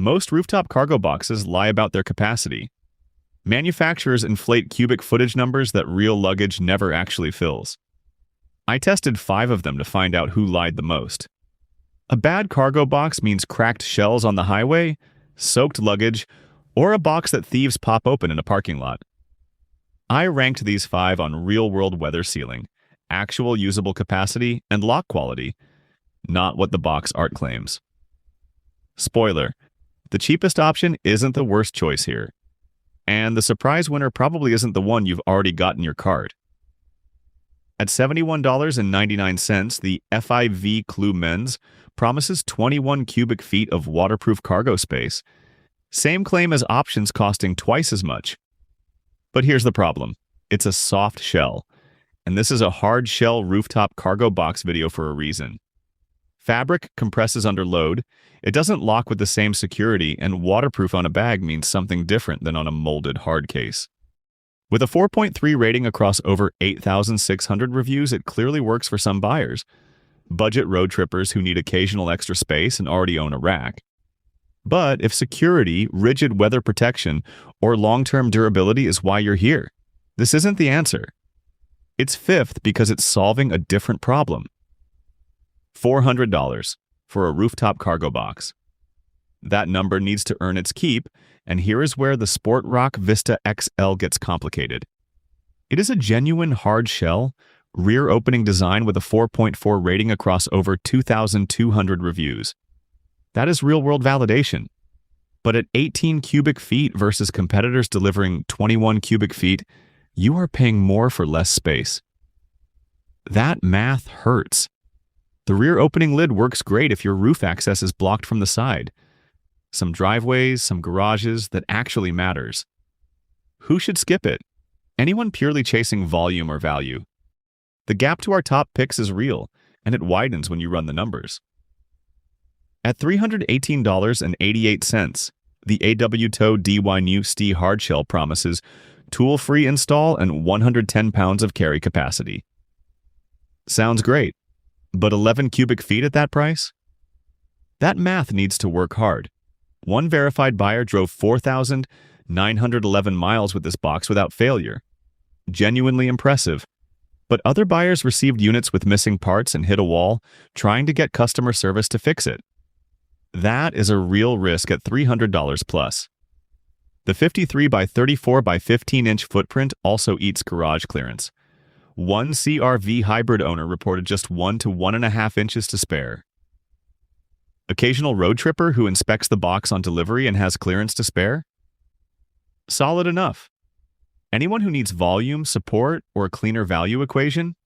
Most rooftop cargo boxes lie about their capacity. Manufacturers inflate cubic footage numbers that real luggage never actually fills. I tested 5 of them to find out who lied the most. A bad cargo box means cracked shells on the highway, soaked luggage, or a box that thieves pop open in a parking lot. I ranked these 5 on real-world weather sealing, actual usable capacity, and lock quality, not what the box art claims. Spoiler, the cheapest option isn't the worst choice here. And the surprise winner probably isn't the one you've already got in your cart. At $71.99, the FIV Cloumens promises 21 cubic feet of waterproof cargo space. Same claim as options costing twice as much. But here's the problem. It's a soft shell. And this is a hard shell rooftop cargo box video for a reason. Fabric compresses under load, it doesn't lock with the same security, and waterproof on a bag means something different than on a molded hard case. With a 4.3 rating across over 8,600 reviews, it clearly works for some buyers. Budget road trippers who need occasional extra space and already own a rack. But if security, rigid weather protection, or long-term durability is why you're here, this isn't the answer. It's fifth because it's solving a different problem. $400 for a rooftop cargo box. That number needs to earn its keep, and here is where the Sport Rock Vista XL gets complicated. It is a genuine hard shell, rear-opening design with a 4.4 rating across over 2,200 reviews. That is real-world validation. But at 18 cubic feet versus competitors delivering 21 cubic feet, you are paying more for less space. That math hurts. The rear opening lid works great if your roof access is blocked from the side. Some driveways, some garages, that actually matters. Who should skip it? Anyone purely chasing volume or value. The gap to our top picks is real, and it widens when you run the numbers. At $318.88, the AWTO DY New ST hardshell promises tool-free install and 110 pounds of carry capacity. Sounds great, but 11 cubic feet at that price? That math needs to work hard. One verified buyer drove 4,911 miles with this box without failure. Genuinely impressive. But other buyers received units with missing parts and hit a wall, trying to get customer service to fix it. That is a real risk at $300 plus. The 53 by 34 by 15-inch footprint also eats garage clearance. One CRV hybrid owner reported just 1 to 1.5 inches to spare. Occasional road tripper who inspects the box on delivery and has clearance to spare? Solid enough. Anyone who needs volume, support, or a cleaner value equation?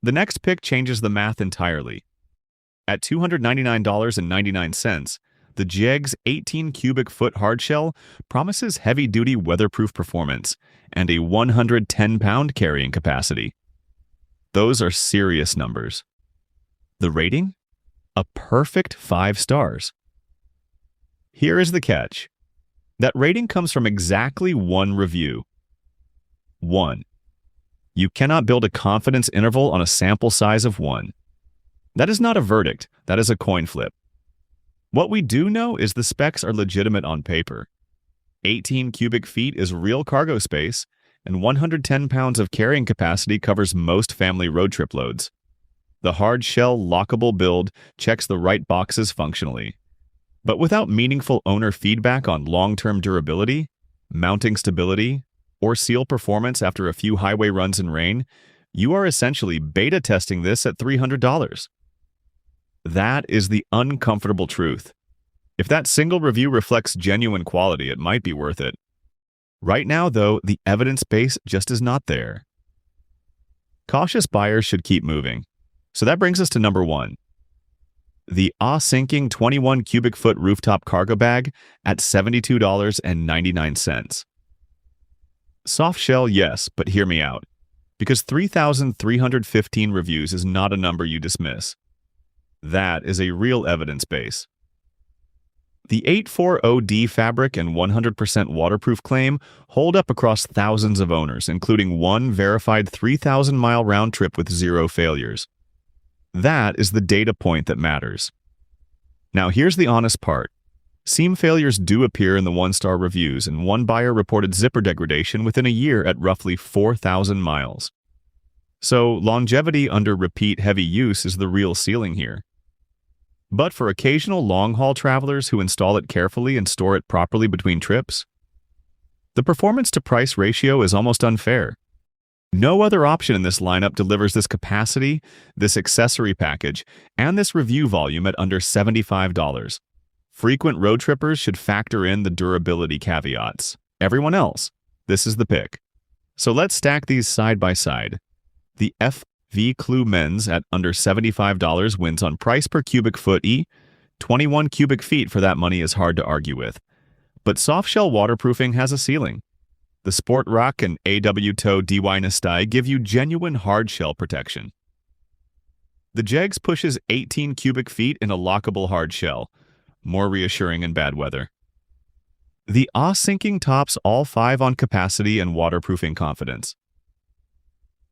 The next pick changes the math entirely. At $299.99, the Jigs 18 cubic foot hardshell promises heavy-duty weatherproof performance and a 110-pound carrying capacity. Those are serious numbers. The rating? A perfect 5 stars. Here is the catch. That rating comes from exactly one review. 1. You cannot build a confidence interval on a sample size of 1. That is not a verdict, that is a coin flip. What we do know is the specs are legitimate on paper. 18 cubic feet is real cargo space, and 110 pounds of carrying capacity covers most family road trip loads. The hard shell lockable build checks the right boxes functionally. But without meaningful owner feedback on long-term durability, mounting stability, or seal performance after a few highway runs in rain, you are essentially beta testing this at $300. That is the uncomfortable truth. If that single review reflects genuine quality, it might be worth it. Right now, though, the evidence base just is not there. Cautious buyers should keep moving. So that brings us to number 1. The Awesink 21 cubic foot rooftop cargo bag at $72.99. Soft shell, yes, but hear me out. Because 3,315 reviews is not a number you dismiss. That is a real evidence base. The 840D fabric and 100% waterproof claim hold up across thousands of owners, including one verified 3,000-mile round trip with 0 failures. That is the data point that matters. Now here's the honest part. Seam failures do appear in the one-star reviews, and one buyer reported zipper degradation within a year at roughly 4,000 miles. So, longevity under repeat heavy use is the real ceiling here. But for occasional long-haul travelers who install it carefully and store it properly between trips, the performance-to-price ratio is almost unfair. No other option in this lineup delivers this capacity, this accessory package, and this review volume at under $75. Frequent road trippers should factor in the durability caveats. Everyone else, this is the pick. So let's stack these side by side. The FV Cloumens at under $75 wins on price per cubic foot. 21 cubic feet for that money is hard to argue with. But soft-shell waterproofing has a ceiling. The Sport Rock and AWTO DY give you genuine hard-shell protection. The Jigs pushes 18 cubic feet in a lockable hard shell, more reassuring in bad weather. The Awesink tops all 5 on capacity and waterproofing confidence.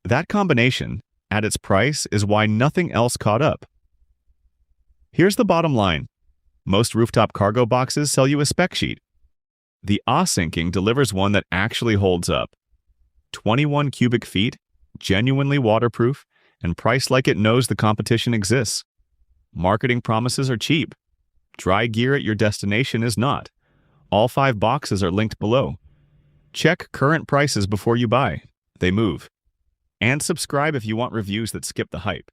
That combination, at its price, is why nothing else caught up. Here's the bottom line. Most rooftop cargo boxes sell you a spec sheet. The Awesink delivers one that actually holds up. 21 cubic feet, genuinely waterproof, and priced like it knows the competition exists. Marketing promises are cheap. Dry gear at your destination is not. All 5 boxes are linked below. Check current prices before you buy. They move. And subscribe if you want reviews that skip the hype.